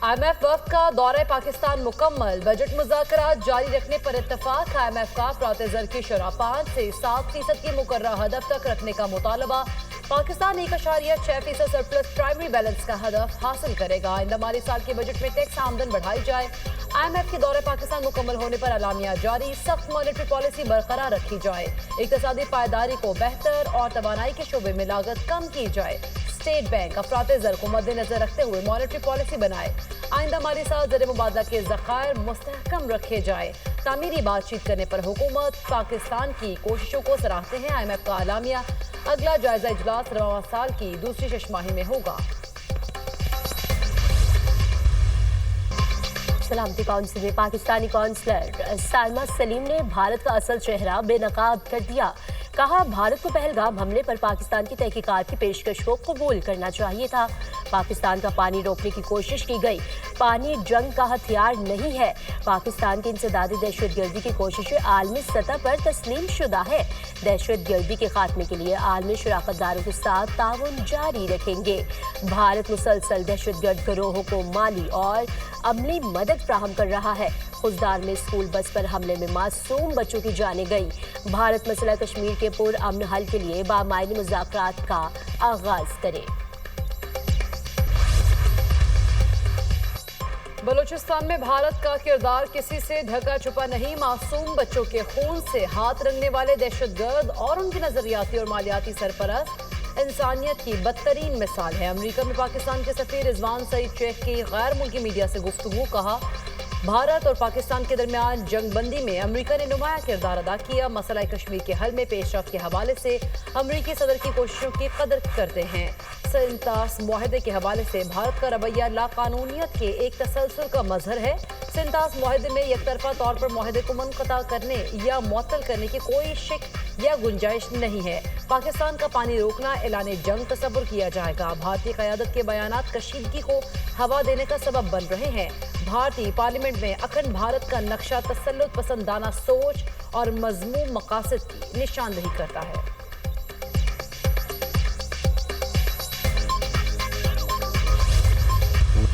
IMF वफ्द का दौरे पाकिस्तान मुकम्मल, बजट मुज़ाकरात जारी रखने पर इत्तफाक। IMF का अफ़रात ज़र की शरह 5 से 7% की मुकर्ररा हदफ तक रखने का मुतालबा। पाकिस्तान 1.6% सरप्लस प्राइमरी बैलेंस का हदफ हासिल करेगा। आइंदा माली साल के बजट में टैक्स आमदन बढ़ाई जाए। IMF के दौरे पाकिस्तान मुकम्मल होने पर अलामिया जारी, सख्त मॉनेटरी पॉलिसी बरकरार रखी जाए। इक़्तिसादी पायदारी को बेहतर और तवानाई के शोबे में लागत कम की जाए। स्टेट बैंक अफ़रात ज़र को मद्देनजर रखते हुए मॉनेटरी पॉलिसी बनाए। आइंदा माली साल ज़र मुबादला के ज़खायर मुस्तहकम रखे जाए। तामीरी बातचीत करने पर हुकूमत पाकिस्तान की कोशिशों को सराहते हैं। IMF का अलामिया, अगला जायजा इजलास रवां साल की दूसरी छमाही में होगा। सलामती काउंसिल में पाकिस्तानी काउंसलर सालमा सलीम ने भारत का असल चेहरा बेनकाब कर दिया। कहा, भारत को पहलगाम हमले पर पाकिस्तान की तहकीकात की पेशकश को कबूल करना चाहिए था। पाकिस्तान का पानी रोकने की कोशिश की गई। पानी जंग का हथियार नहीं है। पाकिस्तान की इंसदादी दहशतगर्दी की कोशिशें आलमी सतह पर तस्लीम शुदा है। दहशतगर्दी के खात्मे के लिए आलमी शराकतदारों के साथ ताउन जारी रखेंगे। भारत मुसलसल दहशतगर्द गिरोहों को माली और अमली मदद फ्राहम कर रहा है। खुजदार में स्कूल बस पर हमले में मासूम बच्चों की जानें गई। भारत मसला कश्मीर के पुरअमन हल के लिए बामायनी मुज़ाकरात का आगाज करे। बलूचिस्तान में भारत का किरदार किसी से ढका छुपा नहीं। मासूम बच्चों के खून से हाथ रंगने वाले दहशतगर्द और उनके नजरियाती और मालियाती सरपरस्त इंसानियत की बदतरीन मिसाल है। अमेरिका में पाकिस्तान के सफीर रिजवान सईद शेख की गैर मुल्की मीडिया से गुफ्तगू। कहा, भारत और पाकिस्तान के दरमियान जंगबंदी में अमेरिका ने नुमाया किरदार अदा किया। मसला कश्मीर के हल में पेशरफ्त के हवाले से अमेरिकी सदर की कोशिशों की कदर करते हैं। सिंतास मुआहदे के हवाले से भारत का रवैया लाकानूनियत के एक तसलसल का मजहर है। सिंतास मुआहदे में एकतरफा तौर पर मुआहदे को मुनक़ता करने या मुअत्तल करने की कोई शिक या गुंजाइश नहीं है। पाकिस्तान का पानी रोकना ऐलान जंग तस्वुर किया जाएगा। भारतीय क़यादत के बयानात कशीदगी को हवा देने का सबब बन रहे हैं। भारतीय पार्लियामेंट में अखंड भारत का नक्शा तसल्लुत पसंदाना सोच और मज़मूम मकासद की निशानदही करता है।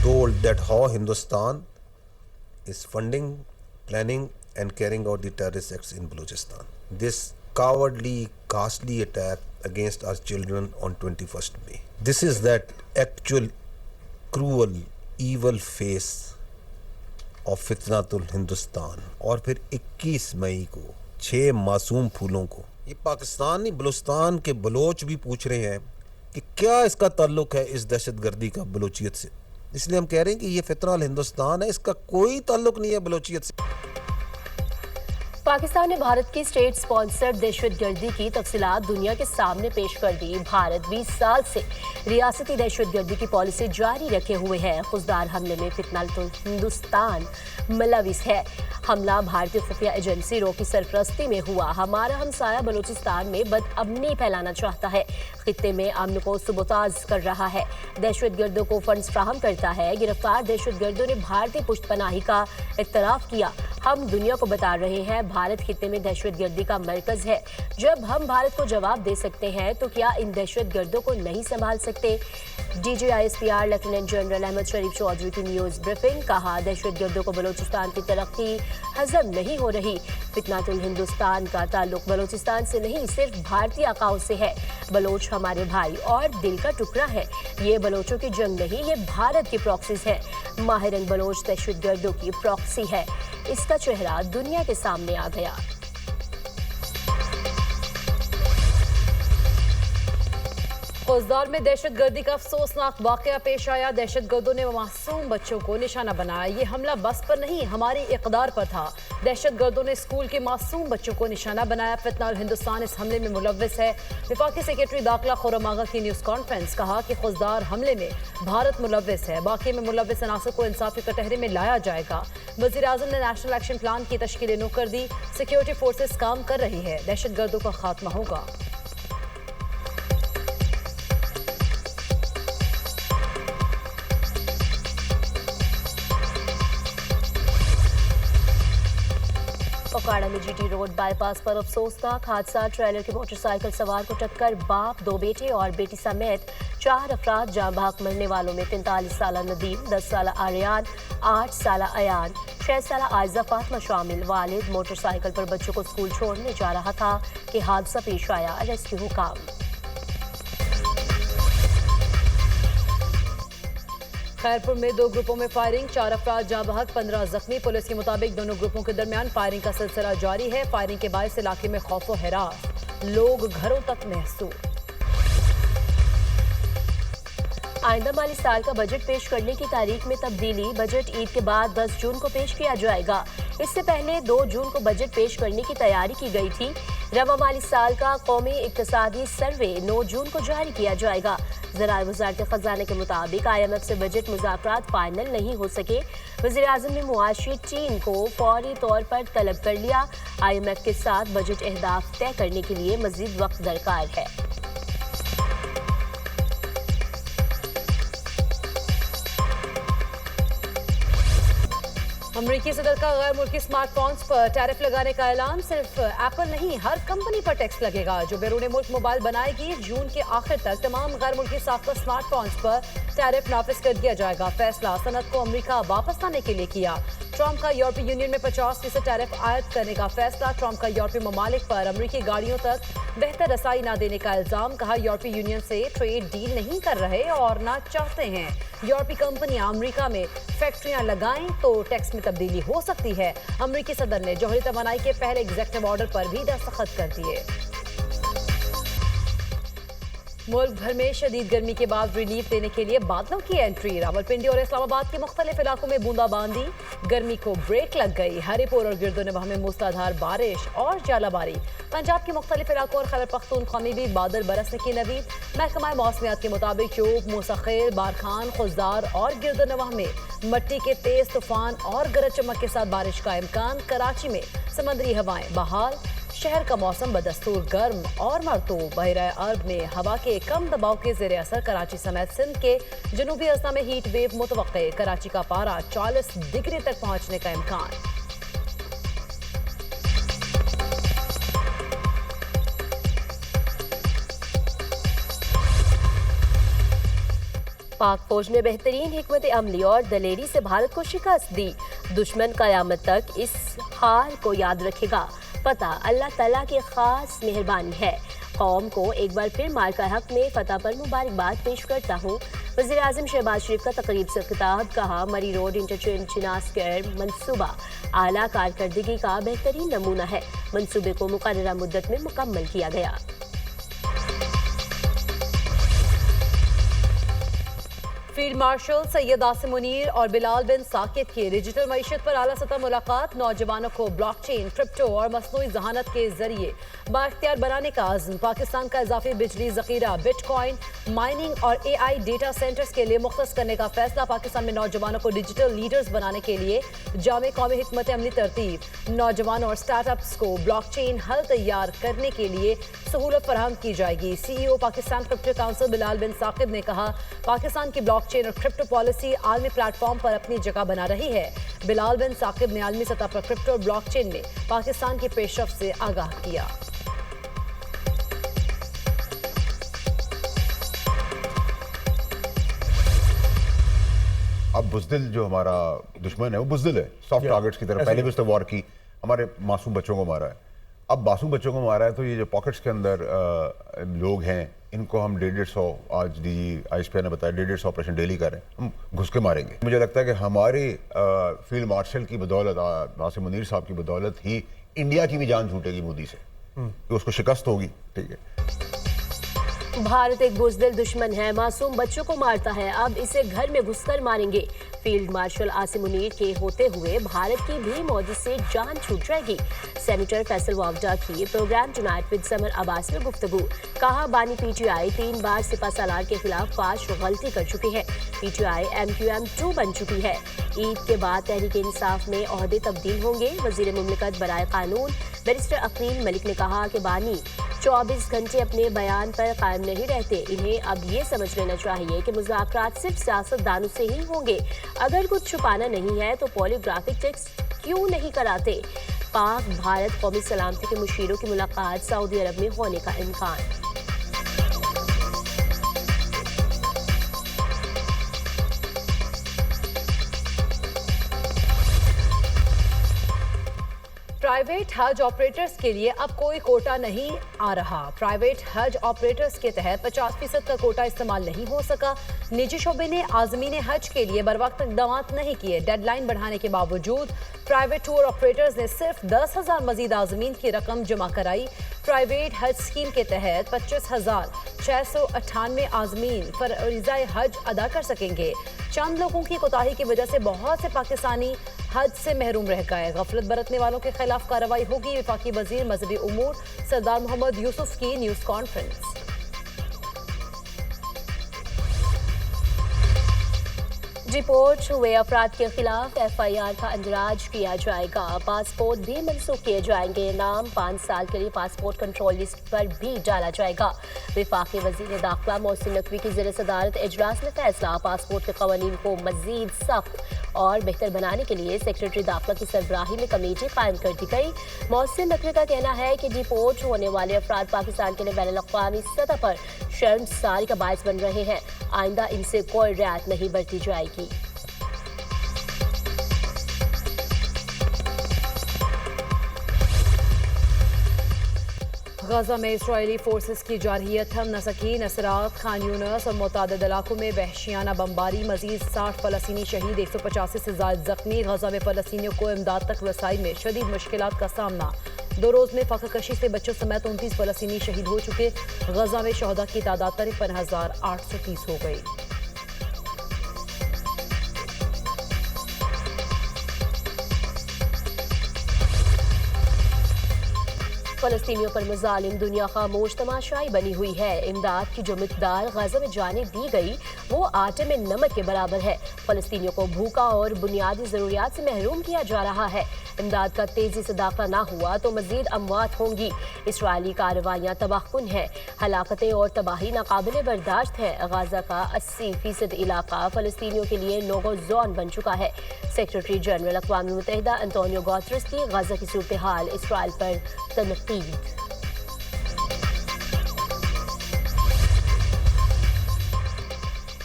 Told that how Hindustan is funding, planning and carrying out the terrorist acts in Balochistan. This cowardly, ghastly attack against our children on 21st May. This is that actual cruel, evil face of फितनातुल Hindustan. और फिर 21 मई को 6 मासूम फूलों को ये पाकिस्तानी बलूचिस्तान के Bloch भी पूछ रहे हैं कि क्या इसका ताल्लुक है इस दहशतगर्दी का बलूचियत से। इसलिए हम कह रहे हैं कि ये फितनातुल हिंदुस्तान है, इसका कोई ताल्लुक नहीं है बलूचियत से। पाकिस्तान ने भारत की स्टेट स्पॉन्सर्ड दहशतगर्दी की तफसीलात दुनिया के सामने पेश कर दी। भारत 20 साल से रियासती दहशतगर्दी की पॉलिसी जारी रखे हुए है। खुजदार हमले में फितनातुल हिंदुस्तान मुलविस है। हमला भारतीय खुफिया एजेंसी रो की सरपरस्ती में हुआ। हमारा हमसाया बलूचिस्तान में बदअमनी फैलाना चाहता है। खित्ते में अमन को सबोताज कर रहा है। दहशतगर्दों को फंड्स फ्राहम करता है। गिरफ्तार दहशतगर्दों ने भारतीय पुष्टपनाही का इख्तराफ किया। हम दुनिया को बता रहे हैं भारत खित्ते में दहशतगर्दी का मरकज है। जब हम भारत को जवाब दे सकते हैं तो क्या इन दहशतगर्दों को नहीं संभाल सकते। DGISPR लेफ्टिनेंट जनरल अहमद शरीफ चौधरी की न्यूज़ ब्रीफिंग। कहा, दहशतगर्दों को बलूचिस्तान की तरक्की हजम नहीं हो रही। फितनातुल हिंदुस्तान का ताल्लुक बलूचिस्तान से नहीं, सिर्फ भारतीय आकाओं से है। बलोच हमारे भाई और दिल का टुकड़ा है। ये बलोचों की जंग नहीं, ये भारत की प्रॉक्सीज है। माहिरंग बलोच दहशतगर्दों की प्रॉक्सी है। इसका चेहरा दुनिया के सामने आ गया। खुजदार में दहशतगर्दी का अफसोसनाक वाकया पेश आया। दहशतगर्दों ने मासूम बच्चों को निशाना बनाया। ये हमला बस पर नहीं, हमारी इक़दार पर था। दहशतगर्दों ने स्कूल के मासूम बच्चों को निशाना बनाया। फितनातुल हिंदुस्तान इस हमले में मुलव्विस है। वफाकी सेक्रेटरी दाखिला खुर्रम आगा की न्यूज़ कॉन्फ्रेंस। कहा कि खुजदार हमले में भारत मुलव्विस है। वाक़े में मुलव्विस अनासर को इंसाफी कटहरे में लाया जाएगा। वज़ीर आज़म ने नेशनल एक्शन प्लान की तश्कील नो कर दी। सिक्योरिटी फोर्सेस काम कर रही है। दहशतगर्दों का खात्मा होगा। कुपवाड़ा में जीटी रोड बाईपास पर अफसोसनाक हादसा। ट्रेलर के मोटरसाइकिल सवार को टक्कर बाप, 2 बेटे और बेटी समेत 4 अफराद जाँ बहक। मरने वालों में 43 साला नदीम, 10 साला आर्यान, 8 साला अयान, 6 साला आयजा फातमा शामिल। वालिद मोटरसाइकिल पर बच्चों को स्कूल छोड़ने जा रहा था कि हादसा पेश आया। रेस्क्यू हुकाम। खैरपुर में 2 ग्रुपों में फायरिंग, 4 अफराद जाँ बहक, 15 जख्मी। पुलिस के मुताबिक दोनों ग्रुपों के दरमियान फायरिंग का सिलसिला जारी है। फायरिंग के बायस इलाके में खौफ व हिरास, लोग घरों तक महसूस। आइंदा माली साल का बजट पेश करने की तारीख में तब्दीली। बजट ईद के बाद 10 जून को पेश किया जाएगा। इससे पहले 2 जून को बजट पेश करने की तैयारी की गई थी। रवा माली साल का कौमी इक्तिसादी सर्वे 9 जून को जारी किया जाएगा। ज़राए वज़ारत ख़ज़ाना के मुताबिक IMF से बजट मुज़ाकरात फाइनल नहीं हो सके। वज़ीर-ए-आज़म ने मुआशी टीम को फौरी तौर पर तलब कर लिया। IMF के साथ बजट अहदाफ तय करने के लिए मज़ीद वक्त दरकार है। अमरीकी सदर का गैर मुल्की स्मार्टफोन्स पर टैरिफ लगाने का ऐलान। सिर्फ एप्पल नहीं, हर कंपनी पर टैक्स लगेगा जो बैरून मुल्क मोबाइल बनाएगी। जून के आखिर तक तमाम गैर मुल्की साख्ता स्मार्टफोन्स पर टैरिफ नाफिज कर दिया जाएगा। फैसला सनत को अमरीका वापस लाने के लिए किया। ट्रंप का यूरोपीय यूनियन में 50% टैरिफ आयद करने का फैसला। ट्रंप का यूरोपीय ममालिक पर अमरीकी गाड़ियों तक बेहतर रसाई न देने का इल्जाम। कहा यूरोपीय यूनियन से ट्रेड डील नहीं कर रहे और ना चाहते हैं। यूरोपीय कंपनियां अमरीका में फैक्ट्रियां लगाएं तो टैक्स में तब्दीली हो सकती है। अमरीकी सदर ने जौहरी तवानाई के पहले एग्जीक्यूटिव ऑर्डर पर भी दस्तखत कर दिए। मुल्क भर में शदीद गर्मी के बाद रिलीफ देने के लिए बादलों की एंट्री। रावलपिंडी और इस्लामाबाद के मुख्तलिफ इलाकों में बूंदाबांदी, गर्मी को ब्रेक लग गई। हरिपुर और गिरदोनवाह में मूसलाधार बारिश और जालाबारी। पंजाब के मुख्तलिफ इलाकों और खैबर पख्तूनख्वा में भी बादल बरसने की नवीद। महकमा मौसमियात के मुताबिक क्यूब, मूसाखेल, बारखान, खुजदार और गिरदोनवाह में मट्टी के तेज तूफान और गरज चमक के साथ बारिश का इम्कान। कराची में समंदरी हवाएं बहाल। शहर का मौसम बदस्तूर गर्म और मरतूब। बहरा अरब में हवा के कम दबाव के ज़ेर असर कराची समेत सिंध के जनूबी अज़ला में हीट वेव मुतवक्के। कराची का पारा 40 डिग्री तक पहुंचने का इम्कान। पाक फौज ने बेहतरीन हिकमत अमली और दलेरी से भारत को शिकस्त दी। दुश्मन कयामत तक इस हाल को याद रखेगा। पता अल्लाह ताला की खास मेहरबानी है। कौम को एक बार फिर मार्का हक में फतह पर मुबारकबाद पेश करता हूँ। वज़ीर-ए-आज़म शहबाज शरीफ का तकरीब से खिताब। कहा मरी रोड इंटरचेंज चिनास केयर मंसूबा आला कारकर्दगी का बेहतरीन नमूना है। मंसूबे को मुकर्ररा मुद्दत में मुकम्मल किया गया। फील्ड मार्शल सैयद आसिम मुनीर और बिलाल बिन साकिब की डिजिटल मईशत पर आला सतह मुलाकात। नौजवानों को ब्लॉकचेन, क्रिप्टो और मसनूई जहानत के जरिए बाख्तियार बनाने का आज़म। पाकिस्तान का इजाफी बिजली जखीरा, बिटकॉइन माइनिंग और AI डेटा सेंटर्स के लिए मुख्तस करने का फैसला। पाकिस्तान में नौजवानों को डिजिटल लीडर्स बनाने के लिए जामे कौमी हिकमत अमली तरतीब। नौजवानों और स्टार्टअप्स को ब्लॉकचेन हल तैयार करने के लिए सहूलत फराहम की जाएगी। CEO Pakistan Crypto Council Bilal bin Saqib ने कहा पाकिस्तान की ब्लॉकचेन और क्रिप्टो पॉलिसी आलमी प्लेटफॉर्म पर अपनी जगह बना रही है। बिलाल बिन साकिब ने आलमी सतह पर क्रिप्टो और ब्लॉकचेन में पाकिस्तान की पेशरफ्त से आगाह किया। अब बुज़दिल जो हमारा दुश्मन है वो बुज़दिल है। सॉफ्ट टारगेट्स की तरफ पहले भी उसने वॉर की, हमारे मासूम बच्चों को मारा है। अब मासूम बच्चों को मारा है तो ये जो पॉकेट्स के अंदर लोग हैं इनको हम 150 आज ISP ने बताया 150 ऑपरेशन डेली कर रहे हैं, हम घुस के मारेंगे। मुझे लगता है कि हमारे फील्ड मार्शल की बदौलत, आसिम मुनीर साहब की बदौलत ही इंडिया की भी जान छूटेगी मोदी से, कि उसको शिकस्त होगी। ठीक है। भारत एक बुज़दिल दुश्मन है, मासूम बच्चों को मारता है, अब इसे घर में घुसकर मारेंगे। फील्ड मार्शल आसिम मुनीर के होते हुए भारत की भी मोदी से जान छूट जाएगी। सेनेटर फैसल वावडा की programme tonight with Samar Abbas में गुफ्तगू। कहा बानी PTI 3 बार सिपा सालार के खिलाफ फाश गलती कर चुकी है। PTI MQM2 बन चुकी है। ईद के बाद तहरीक इंसाफ में ओहदे तब्दील होंगे। वजीर मुमलिकत बराए कानून बैरिस्टर अकील मलिक ने कहा कि बानी 24 घंटे अपने बयान पर कायम नहीं रहते। इन्हें अब ये समझ लेना चाहिए कि मुज़ाकरात सिर्फ सियासतदानों से ही होंगे। अगर कुछ छुपाना नहीं है तो पॉलीग्राफिक टेस्ट क्यों नहीं कराते। पाक भारत कौमी सलामती के मुशीरों की मुलाकात सऊदी अरब में होने का इम्कान। प्राइवेट हज ऑपरेटर्स के लिए अब कोई कोटा नहीं आ रहा। प्राइवेट हज ऑपरेटर्स के तहत 50% का कोटा इस्तेमाल नहीं हो सका। निजी शोबे ने आज़मीन हज के लिए बरवक्त इक़दाम नहीं किए। डेडलाइन बढ़ाने के बावजूद प्राइवेट टूर ऑपरेटर्स ने सिर्फ 10,000 मजीद आज़मीन की रकम जमा कराई। प्राइवेट हज स्कीम के तहत 25,698 आज़मीन फरीज़ाए हज अदा कर सकेंगे। चंद लोगों की कोताही की वजह से बहुत से पाकिस्तानी हज से महरूम रह गए। गफलत बरतने वालों के खिलाफ कार्रवाई होगी। वफाकी वजीर मजहबी उमूर सरदार मोहम्मद यूसुफ की न्यूज़ कॉन्फ्रेंस। डिपोर्ट हुए अफराद के खिलाफ FIR का इंदराज किया जाएगा। पासपोर्ट भी मनसूख किए जाएंगे। नाम 5 साल के लिए पासपोर्ट कंट्रोल लिस्ट पर भी डाला जाएगा। वफाकी वजीर दाखिला मोहसिन नकवी की ज़ेर सदारत इजलास में फैसला। पासपोर्ट के कवानीन को मजीद सख्त और बेहतर बनाने के लिए सेक्रेटरी दाखिला की सरबराही में कमेटी कायम कर दी गई। मोहसिन नकवी का कहना है कि डिपोर्ट होने वाले अफराद पाकिस्तान के लिए बैनुल-अक़वामी सतह पर शर्मसारी का बायस बन रहे हैं। आइंदा इनसे कोई रियायत नहीं बरती जाएगी। गजा में इसराइली फोर्सेस की जारहियत थम न सकी। नसरात, खान यूनस और मुतअद्दिद इलाकों में वहशियाना बमबारी। मजीद 60 फलस्तीनी शहीद, 185 से ज्यादा जख्मी। गजा में फलस्तीनियों को इमदाद तक रसाई में शदीद मुश्किलात का सामना। 2 रोज में फाखकशी से बच्चों समेत 29 फलस्तीनी शहीद हो चुके। गजा में शहदा की तादाद 53,830 हो गई। फलस्तीनियों पर मजालिम दुनिया खामोश तमाशाई बनी हुई है। इमदाद की जो मिकदार गजा में जाने दी गई वो आटे में नमक के बराबर है। फलस्तीनियों को भूखा और बुनियादी ज़रूरियात से महरूम किया जा रहा है। इमदाद का तेजी से दाखिला ना हुआ तो मजीद अमवात होंगी। इसराइली कार्रवाइयाँ तबाहकुन है। हलाकतें और तबाही नाकाबिले बर्दाश्त है। गजा का 80% इलाका फलस्तीनियों के लिए नो-गो जोन बन चुका है। सेक्रेटरी जनरल अक़वाम मुत्तहिदा एंटोनियो गुतेरेस की गजा की सूरत हाल इसराइल पर तनकीद।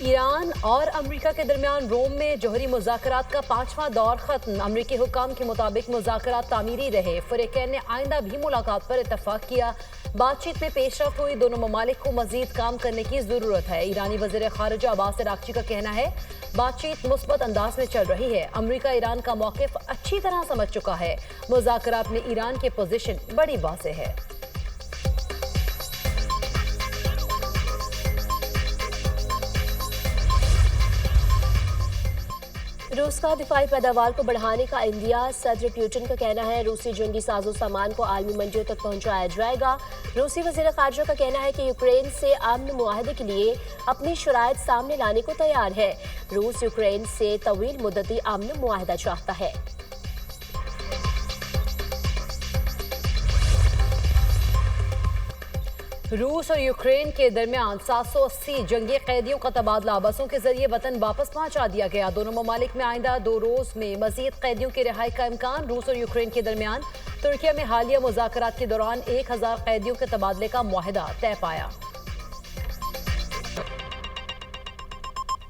ईरान और अमेरिका के दरमियान रोम में जौहरी मुज़ाकरात का 5वां दौर खत्म। अमेरिकी हुक्काम के मुताबिक मुज़ाकरात तामीरी रहे। फ़रीक़ैन ने आइंदा भी मुलाकात पर इत्तफ़ाक़ किया। बातचीत में पेशरफ्त हुई। दोनों ममालिक को मज़ीद काम करने की ज़रूरत है। ईरानी वज़ीर ख़ारिजा अब्बास अराग़ची का कहना है बातचीत मुस्बत अंदाज में चल रही है। अमेरिका ईरान का मौक़िफ़ अच्छी तरह समझ चुका है। मुज़ाकरात में ईरान की पोजीशन बड़ी वाज़ेह है। रूस का दिफाई पैदावार को बढ़ाने का इंदिया। सदर पुतिन का कहना है रूसी जंगी साजो सामान को आलमी मंजिल तक पहुंचाया जाएगा। रूसी वज़ीर ख़ारिजा का कहना है कि यूक्रेन से अमन मुआहदे के लिए अपनी शराइत सामने लाने को तैयार है। रूस यूक्रेन से तवील मुद्दती अमन मुआहदा चाहता है। रूस और यूक्रेन के दरमियान 780 जंगी कैदियों का तबादला बसों के जरिए वतन वापस पहुंचा दिया गया। दोनों ममालिक में आइंदा 2 रोज में मजीद कैदियों की रिहाई का इम्कान। रूस और यूक्रेन के दरमियान तुर्किया में हालिया मुज़ाकरात के दौरान 1000 कैदियों के तबादले का मुआहदा तय पाया।